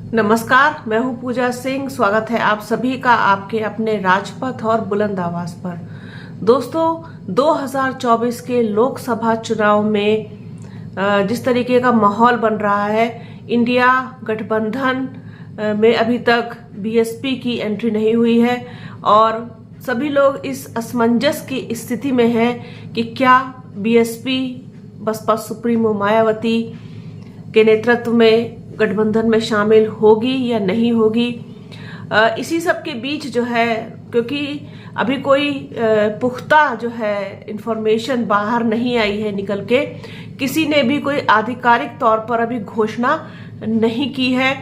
नमस्कार, मैं हूं पूजा सिंह। स्वागत है आप सभी का आपके अपने राजपथ और बुलंद आवाज पर। दोस्तों, 2024 के लोकसभा चुनाव में जिस तरीके का माहौल बन रहा है, इंडिया गठबंधन में अभी तक बीएसपी की एंट्री नहीं हुई है और सभी लोग इस असमंजस की स्थिति में हैं कि क्या बीएसपी बसपा सुप्रीमो मायावती के नेतृत्व में गठबंधन में शामिल होगी या नहीं होगी। इसी सब के बीच जो है, क्योंकि अभी कोई पुख्ता जो है इंफॉर्मेशन बाहर नहीं आई है निकल के, किसी ने भी कोई आधिकारिक तौर पर अभी घोषणा नहीं की है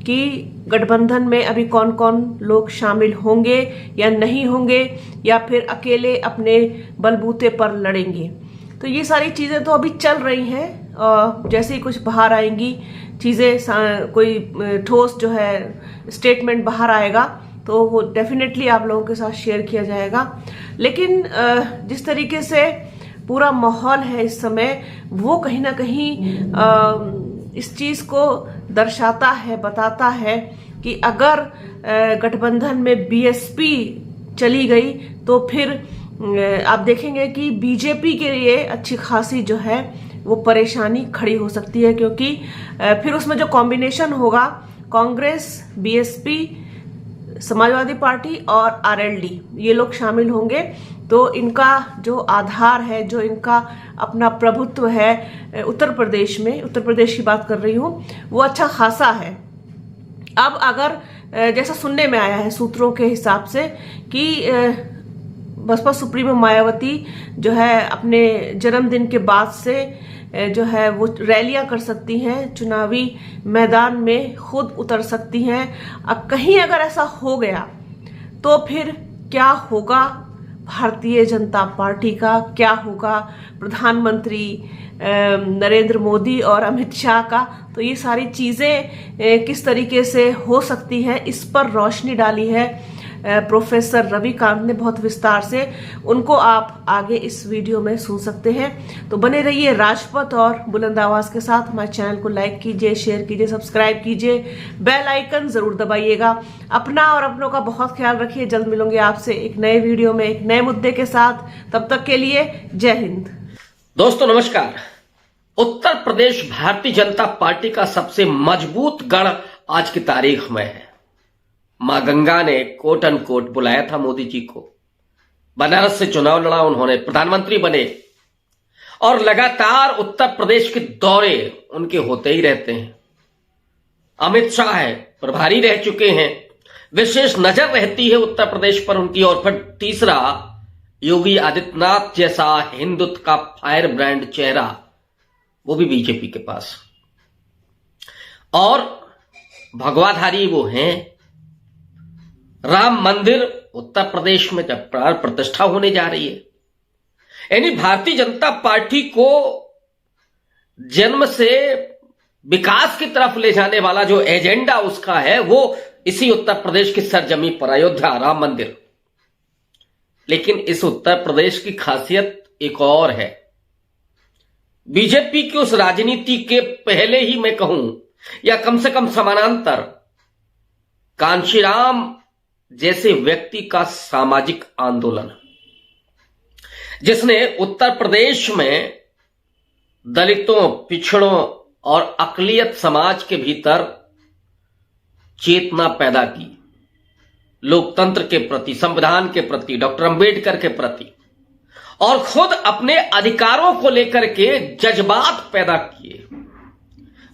कि गठबंधन में अभी कौन कौन लोग शामिल होंगे या नहीं होंगे या फिर अकेले अपने बलबूते पर लड़ेंगे। तो ये सारी चीजें तो अभी चल रही हैं। जैसे ही कुछ बाहर आएंगी चीजें, कोई ठोस जो है स्टेटमेंट बाहर आएगा तो वो डेफिनेटली आप लोगों के साथ शेयर किया जाएगा। लेकिन जिस तरीके से पूरा माहौल है इस समय, वो कहीं ना कहीं इस चीज को दर्शाता है, बताता है कि अगर गठबंधन में बीएसपी चली गई तो फिर आप देखेंगे कि बीजेपी के लिए अच्छी खासी जो है वो परेशानी खड़ी हो सकती है, क्योंकि फिर उसमें जो कॉम्बिनेशन होगा, कांग्रेस, बीएसपी, समाजवादी पार्टी और आरएलडी, ये लोग शामिल होंगे तो इनका जो आधार है, जो इनका अपना प्रभुत्व है उत्तर प्रदेश में, उत्तर प्रदेश की बात कर रही हूं, वो अच्छा खासा है। अब अगर जैसा सुनने में आया है सूत्रों के हिसाब से कि बसपा सुप्रीमो मायावती जो है अपने जन्मदिन के बाद से जो है वो रैलियां कर सकती हैं, चुनावी मैदान में खुद उतर सकती हैं। अब कहीं अगर ऐसा हो गया तो फिर क्या होगा भारतीय जनता पार्टी का, क्या होगा प्रधानमंत्री नरेंद्र मोदी और अमित शाह का। तो ये सारी चीजें किस तरीके से हो सकती हैं, इस पर रोशनी डाली है प्रोफेसर रविकांत ने बहुत विस्तार से। उनको आप आगे इस वीडियो में सुन सकते हैं। तो बने रहिए राजपथ और बुलंद आवाज के साथ। हमारे चैनल को लाइक कीजिए, शेयर कीजिए, सब्सक्राइब कीजिए, बेल आइकन जरूर दबाइएगा। अपना और अपनों का बहुत ख्याल रखिए। जल्द मिलूंगे आपसे एक नए वीडियो में एक नए मुद्दे के साथ। तब तक के लिए जय हिंद। दोस्तों नमस्कार। उत्तर प्रदेश भारतीय जनता पार्टी का सबसे मजबूत गढ़ आज की तारीख में है। मां गंगा ने कोट एंड कोट बुलाया था मोदी जी को, बनारस से चुनाव लड़ा, उन्होंने प्रधानमंत्री बने और लगातार उत्तर प्रदेश के दौरे उनके होते ही रहते हैं। अमित शाह है प्रभारी रह चुके हैं, विशेष नजर रहती है उत्तर प्रदेश पर उनकी। और फिर तीसरा, योगी आदित्यनाथ जैसा हिंदुत्व का फायर ब्रांड चेहरा, वो भी बीजेपी के पास। और भगवाधारी वो हैं। राम मंदिर उत्तर प्रदेश में जब प्राण प्रतिष्ठा होने जा रही है, यानी भारतीय जनता पार्टी को जन्म से विकास की तरफ ले जाने वाला जो एजेंडा उसका है, वो इसी उत्तर प्रदेश की सरजमी पर, अयोध्या, राम मंदिर। लेकिन इस उत्तर प्रदेश की खासियत एक और है। बीजेपी की उस राजनीति के पहले ही मैं कहूं, या कम से कम समानांतर, कांशीराम जैसे व्यक्ति का सामाजिक आंदोलन, जिसने उत्तर प्रदेश में दलितों, पिछड़ों और अकलियत समाज के भीतर चेतना पैदा की, लोकतंत्र के प्रति, संविधान के प्रति, डॉक्टर अंबेडकर के प्रति, और खुद अपने अधिकारों को लेकर के जज्बात पैदा किए,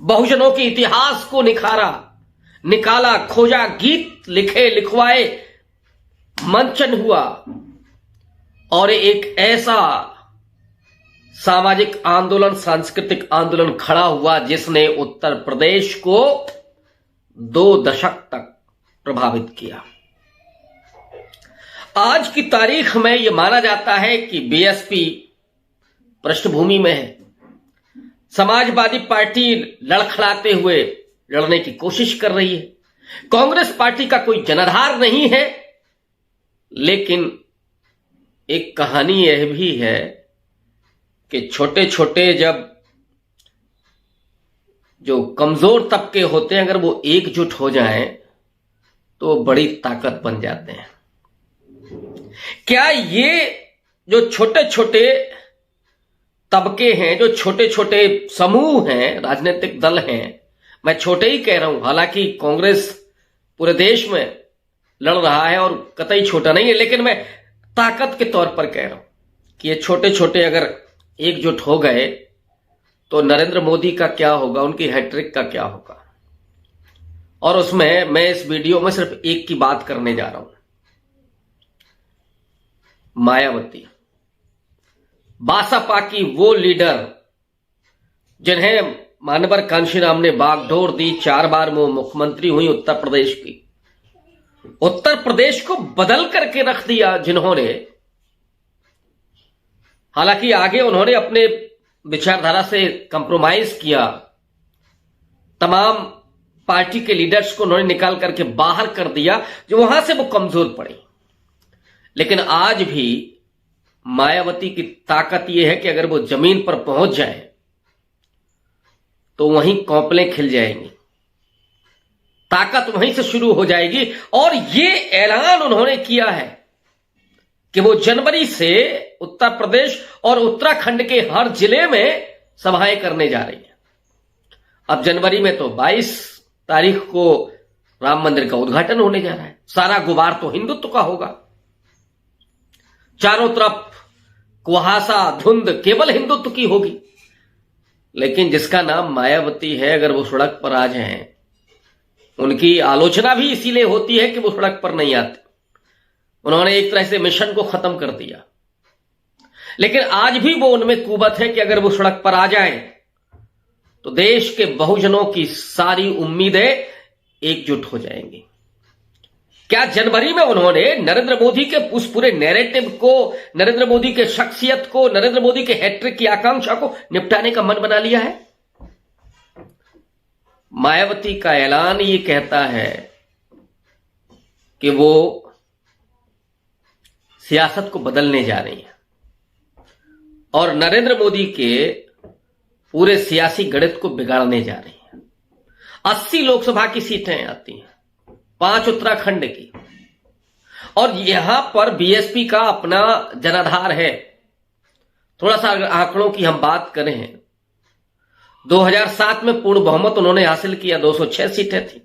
बहुजनों के इतिहास को निकाला, खोजा, गीत लिखे, लिखवाए, मंचन हुआ और एक ऐसा सामाजिक आंदोलन, सांस्कृतिक आंदोलन खड़ा हुआ जिसने उत्तर प्रदेश को 2 दशक तक प्रभावित किया। आज की तारीख में यह माना जाता है कि बीएसपी पृष्ठभूमि में है। समाजवादी पार्टी लड़खड़ाते हुए लड़ने की कोशिश कर रही है। कांग्रेस पार्टी का कोई जनाधार नहीं है। लेकिन एक कहानी यह भी है कि छोटे छोटे जब जो कमजोर तबके होते हैं, अगर वो एकजुट हो जाएं तो बड़ी ताकत बन जाते हैं। क्या ये जो छोटे छोटे तबके हैं, जो छोटे छोटे समूह हैं, राजनीतिक दल हैं, मैं छोटे ही कह रहा हूं, हालांकि कांग्रेस पूरे देश में लड़ रहा है और कतई छोटा नहीं है, लेकिन मैं ताकत के तौर पर कह रहा हूं कि ये छोटे छोटे अगर एकजुट हो गए तो नरेंद्र मोदी का क्या होगा, उनकी हैट्रिक का क्या होगा। और उसमें मैं इस वीडियो में सिर्फ एक की बात करने जा रहा हूं, मायावती, बासपा की वो लीडर जिन्हें मानवर कांशीराम ने बागडोर दी, 4 बार वो मुख्यमंत्री हुई उत्तर प्रदेश की, उत्तर प्रदेश को बदल करके रख दिया जिन्होंने। हालांकि आगे उन्होंने अपने विचारधारा से कंप्रोमाइज किया, तमाम पार्टी के लीडर्स को उन्होंने निकाल करके बाहर कर दिया, जो वहां से वो कमजोर पड़ी। लेकिन आज भी मायावती की ताकत यह है कि अगर वो जमीन पर पहुंच जाए तो वहीं कौपलें खिल जाएंगी, ताकत वहीं से शुरू हो जाएगी। और ये ऐलान उन्होंने किया है कि वो जनवरी से उत्तर प्रदेश और उत्तराखंड के हर जिले में सभाएं करने जा रही है। अब जनवरी में तो 22 तारीख को राम मंदिर का उद्घाटन होने जा रहा है, सारा गुबार तो हिंदुत्व का होगा, चारों तरफ कुहासा धुंध केवल हिंदुत्व की होगी। लेकिन जिसका नाम मायावती है, अगर वो सड़क पर आ जाएं, उनकी आलोचना भी इसीलिए होती है कि वो सड़क पर नहीं आते, उन्होंने एक तरह से मिशन को खत्म कर दिया। लेकिन आज भी वो उनमें कुवत है कि अगर वो सड़क पर आ जाएं तो देश के बहुजनों की सारी उम्मीदें एकजुट हो जाएंगी। क्या जनवरी में उन्होंने नरेंद्र मोदी के उस पूरे नैरेटिव को, नरेंद्र मोदी के शख्सियत को, नरेंद्र मोदी के हैट्रिक की आकांक्षा को निपटाने का मन बना लिया है? मायावती का ऐलान ये कहता है कि वो सियासत को बदलने जा रही है और नरेंद्र मोदी के पूरे सियासी गणित को बिगाड़ने जा रही है। 80 लोकसभा की सीटें आती हैं, 5 उत्तराखंड की, और यहां पर बीएसपी का अपना जनाधार है। थोड़ा सा अगर आंकड़ों की हम बात करें, 2007 में पूर्ण बहुमत उन्होंने हासिल किया, 206 सीटें थी।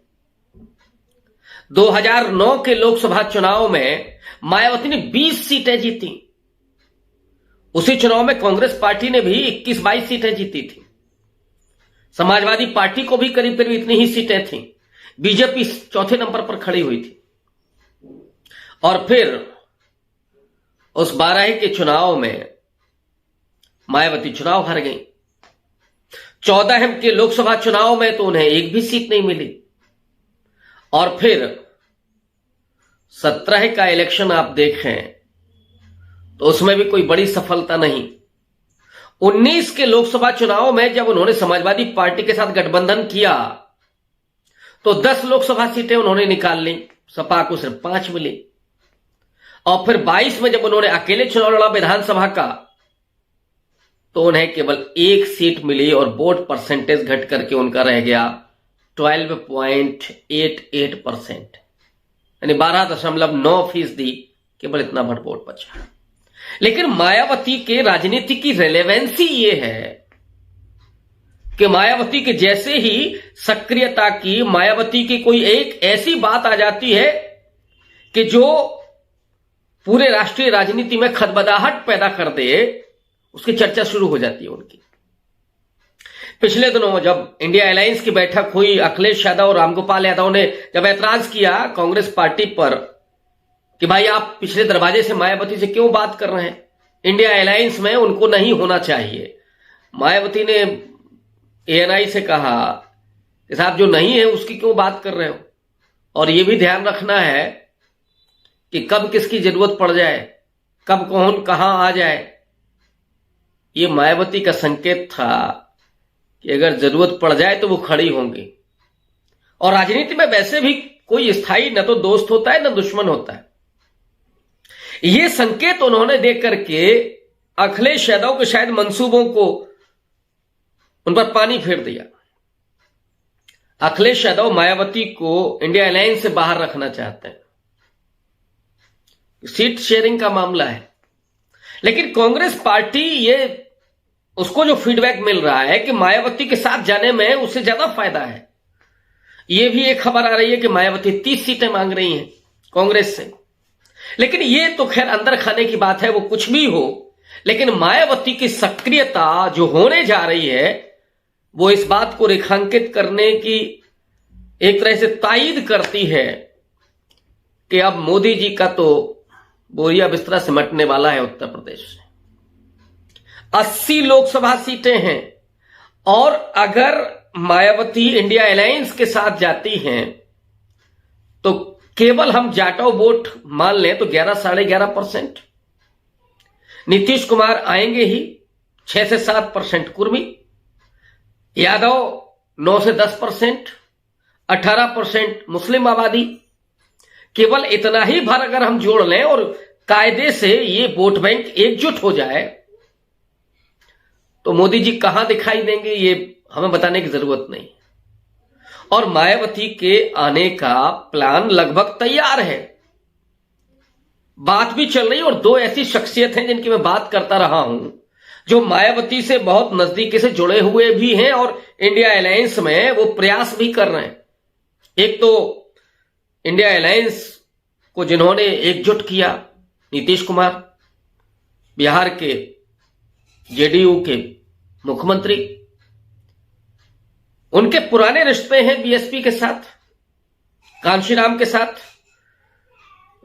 2009 के लोकसभा चुनाव में मायावती ने 20 सीटें जीती। उसी चुनाव में कांग्रेस पार्टी ने भी 21-22 सीटें जीती थी। समाजवादी पार्टी को भी करीब करीब इतनी ही सीटें थीं। बीजेपी चौथे नंबर पर खड़ी हुई थी। और फिर उस 12 के चुनाव में मायावती चुनाव हार गई। 14 के लोकसभा चुनाव में तो उन्हें एक भी सीट नहीं मिली। और फिर 17 का इलेक्शन आप देखें तो उसमें भी कोई बड़ी सफलता नहीं। 19 के लोकसभा चुनाव में जब उन्होंने समाजवादी पार्टी के साथ गठबंधन किया तो 10 लोकसभा सीटें उन्होंने निकाल ली, सपा को सिर्फ 5 मिली। और फिर 22 में जब उन्होंने अकेले चुनाव लड़ा विधानसभा का तो उन्हें केवल 1 सीट मिली और वोट परसेंटेज घट करके उनका रह गया 12.88%, यानी 12.9%, केवल इतना भर वोट बचा। लेकिन मायावती के राजनीति की रेलेवेंसी ये है कि मायावती के जैसे ही सक्रियता की, मायावती की कोई एक ऐसी बात आ जाती है कि जो पूरे राष्ट्रीय राजनीति में खदबदाहट पैदा कर दे, उसकी चर्चा शुरू हो जाती है उनकी। पिछले दिनों जब इंडिया अलायंस की बैठक हुई, अखिलेश यादव और रामगोपाल यादव ने जब ऐतराज किया कांग्रेस पार्टी पर कि भाई आप पिछले दरवाजे से मायावती से क्यों बात कर रहे हैं, इंडिया अलायंस में उनको नहीं होना चाहिए। मायावती ने एएनआई से कहा कि साहब जो नहीं है उसकी क्यों बात कर रहे हो, और यह भी ध्यान रखना है कि कब किसकी जरूरत पड़ जाए, कब कौन कहां आ जाए। ये मायावती का संकेत था कि अगर जरूरत पड़ जाए तो वो खड़ी होंगी। और राजनीति में वैसे भी कोई स्थायी न तो दोस्त होता है न दुश्मन होता है। ये संकेत उन्होंने देख करके अखिलेश यादव के शायद मंसूबों को उन पर पानी फेर दिया। अखिलेश यादव मायावती को इंडिया अलायंस से बाहर रखना चाहते हैं। सीट शेयरिंग का मामला है, लेकिन कांग्रेस पार्टी ये उसको जो फीडबैक मिल रहा है कि मायावती के साथ जाने में उससे ज्यादा फायदा है। ये भी एक खबर आ रही है कि मायावती 30 सीटें मांग रही हैं कांग्रेस से। लेकिन ये तो खैर अंदर खाने की बात है, वो कुछ भी हो, लेकिन मायावती की सक्रियता जो होने जा रही है वो इस बात को रेखांकित करने की एक तरह से तायीद करती है कि अब मोदी जी का तो बोरिया बिस्तरा सिमटने वाला है। उत्तर प्रदेश से 80 लोकसभा सीटें हैं और अगर मायावती इंडिया अलायंस के साथ जाती हैं तो केवल हम जाटव वोट मान लें तो 11 साढ़े 11%। नीतीश कुमार आएंगे ही 6 से 7%, कुर्मी यादव 9 से 10%, 18% मुस्लिम आबादी। केवल इतना ही भर अगर हम जोड़ लें और कायदे से ये वोट बैंक एकजुट हो जाए तो मोदी जी कहां दिखाई देंगे ये हमें बताने की जरूरत नहीं। और मायावती के आने का प्लान लगभग तैयार है, बात भी चल रही है। और दो ऐसी शख्सियत हैं जिनकी मैं बात करता रहा हूं जो मायावती से बहुत नजदीकी से जुड़े हुए भी हैं और इंडिया अलायंस में वो प्रयास भी कर रहे हैं। एक तो इंडिया अलायंस को जिन्होंने एकजुट किया, नीतीश कुमार, बिहार के जेडीयू के मुख्यमंत्री, उनके पुराने रिश्ते हैं बीएसपी के साथ, कांशीराम के साथ।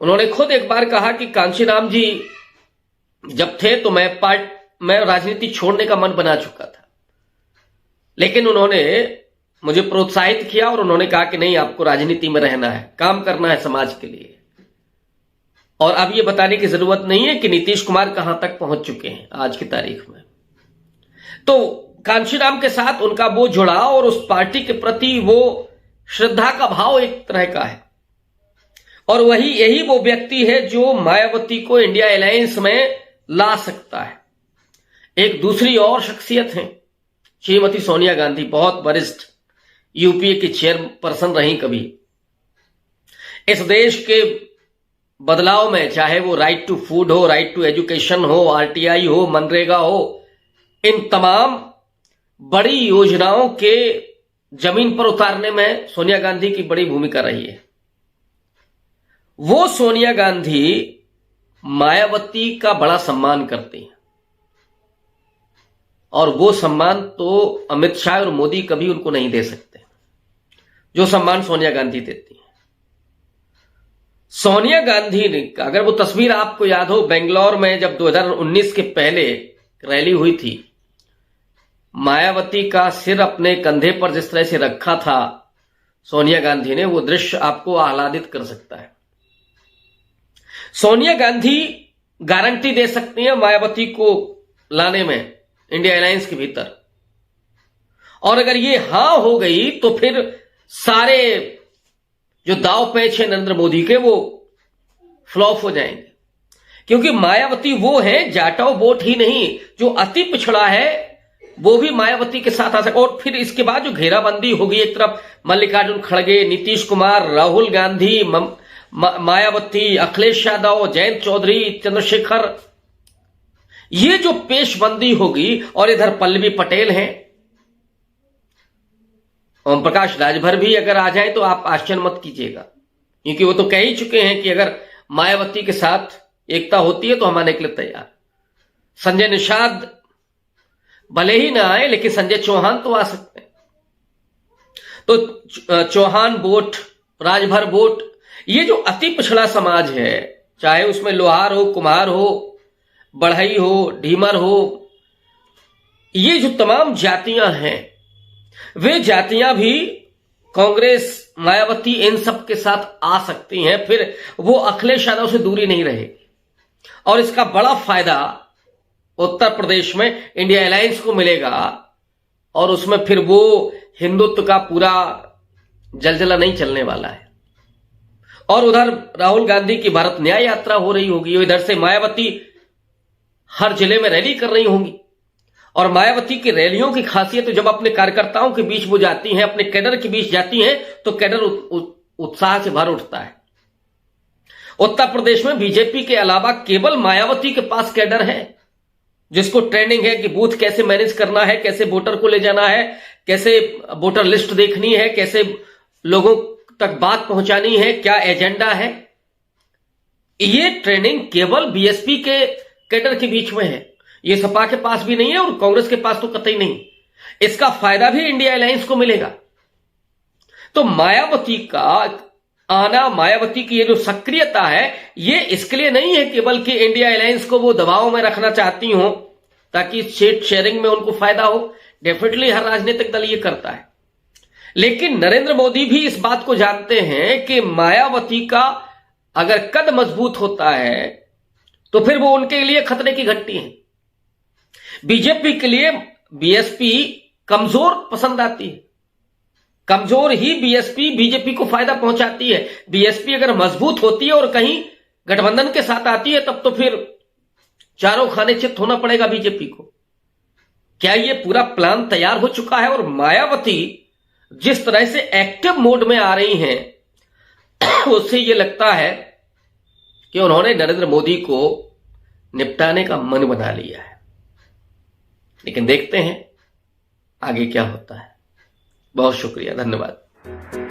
उन्होंने खुद एक बार कहा कि कांशीराम जी जब थे तो मैं राजनीति छोड़ने का मन बना चुका था, लेकिन उन्होंने मुझे प्रोत्साहित किया और उन्होंने कहा कि नहीं, आपको राजनीति में रहना है, काम करना है समाज के लिए। और अब ये बताने की जरूरत नहीं है कि नीतीश कुमार कहां तक पहुंच चुके हैं आज की तारीख में। तो कांशीराम के साथ उनका वो जुड़ाव और उस पार्टी के प्रति वो श्रद्धा का भाव एक तरह का है। और यही वो व्यक्ति है जो मायावती को इंडिया अलायंस में ला सकता है। एक दूसरी और शख्सियत है श्रीमती सोनिया गांधी, बहुत वरिष्ठ यूपीए की चेयरपर्सन रही कभी। इस देश के बदलाव में चाहे वो राइट टू फूड हो, राइट टू एजुकेशन हो, आरटीआई हो, मनरेगा हो, इन तमाम बड़ी योजनाओं के जमीन पर उतारने में सोनिया गांधी की बड़ी भूमिका रही है। वो सोनिया गांधी मायावती का बड़ा सम्मान करती हैं और वो सम्मान तो अमित शाह और मोदी कभी उनको नहीं दे सकते जो सम्मान सोनिया गांधी देती हैं। सोनिया गांधी ने, अगर वो तस्वीर आपको याद हो, बेंगलोर में जब 2019 के पहले रैली हुई थी, मायावती का सिर अपने कंधे पर जिस तरह से रखा था सोनिया गांधी ने, वो दृश्य आपको आह्लादित कर सकता है। सोनिया गांधी गारंटी दे सकती है मायावती को लाने में इंडिया अलायंस के भीतर, और अगर ये हां हो गई तो फिर सारे जो दाव पेच है नरेंद्र मोदी के वो फ्लॉप हो जाएंगे। क्योंकि मायावती वो है, जाटव वोट ही नहीं, जो अति पिछड़ा है वो भी मायावती के साथ आ सकता। और फिर इसके बाद जो घेराबंदी होगी, एक तरफ मल्लिकार्जुन खड़गे, नीतीश कुमार, राहुल गांधी, मायावती, अखिलेश यादव, जयंत चौधरी, चंद्रशेखर, ये जो पेशबंदी होगी, और इधर पल्लवी पटेल हैं, ओम प्रकाश राजभर भी अगर आ जाए तो आप आश्चर्य मत कीजिएगा, क्योंकि वो तो कह ही चुके हैं कि अगर मायावती के साथ एकता होती है तो हम आने के लिए तैयार। संजय निषाद भले ही ना आए, लेकिन संजय चौहान तो आ सकते हैं। तो चौहान वोट, राजभर वोट, ये जो अति पिछड़ा समाज है, चाहे उसमें लोहार हो, कुम्हार हो, बढ़ई हो, ढीमर हो, ये जो तमाम जातियां हैं, वे जातियां भी कांग्रेस, मायावती, इन सब के साथ आ सकती हैं। फिर वो अखिलेश यादव से दूरी नहीं रहेगी और इसका बड़ा फायदा उत्तर प्रदेश में इंडिया अलायंस को मिलेगा और उसमें फिर वो हिंदुत्व का पूरा जलजला नहीं चलने वाला है। और उधर राहुल गांधी की भारत न्याय यात्रा हो रही होगी, इधर से मायावती हर जिले में रैली कर रही होंगी और मायावती की रैलियों की खासियत तो जब अपने कार्यकर्ताओं के बीच वो जाती हैं, अपने कैडर के बीच जाती हैं, तो कैडर उत्साह से भर उठता है। उत्तर प्रदेश में बीजेपी के अलावा केवल मायावती के पास कैडर है जिसको ट्रेनिंग है कि बूथ कैसे मैनेज करना है, कैसे वोटर को ले जाना है, कैसे वोटर लिस्ट देखनी है, कैसे लोगों तक बात पहुंचानी है, क्या एजेंडा है। ये ट्रेनिंग केवल बीएसपी के कैडर के बीच में है। ये सपा के पास भी नहीं है और कांग्रेस के पास तो कतई नहीं। इसका फायदा भी इंडिया अलायंस को मिलेगा। तो मायावती का आना, मायावती की ये जो सक्रियता है, ये इसके लिए नहीं है केवल कि इंडिया अलायंस को वो दबाव में रखना चाहती हो ताकि सीट शेयरिंग में उनको फायदा हो। डेफिनेटली हर राजनीतिक दल ये करता है, लेकिन नरेंद्र मोदी भी इस बात को जानते हैं कि मायावती का अगर कद मजबूत होता है तो फिर वो उनके लिए खतरे की घंटी है। बीजेपी के लिए बीएसपी कमजोर पसंद आती है, कमजोर ही बीएसपी बीजेपी को फायदा पहुंचाती है। बीएसपी अगर मजबूत होती है और कहीं गठबंधन के साथ आती है तब तो फिर चारों खाने चित होना पड़ेगा बीजेपी को। क्या ये पूरा प्लान तैयार हो चुका है? और मायावती जिस तरह से एक्टिव मोड में आ रही हैं उससे ये लगता है कि उन्होंने नरेंद्र मोदी को निपटाने का मन बना लिया है। लेकिन देखते हैं आगे क्या होता है। बहुत शुक्रिया, धन्यवाद।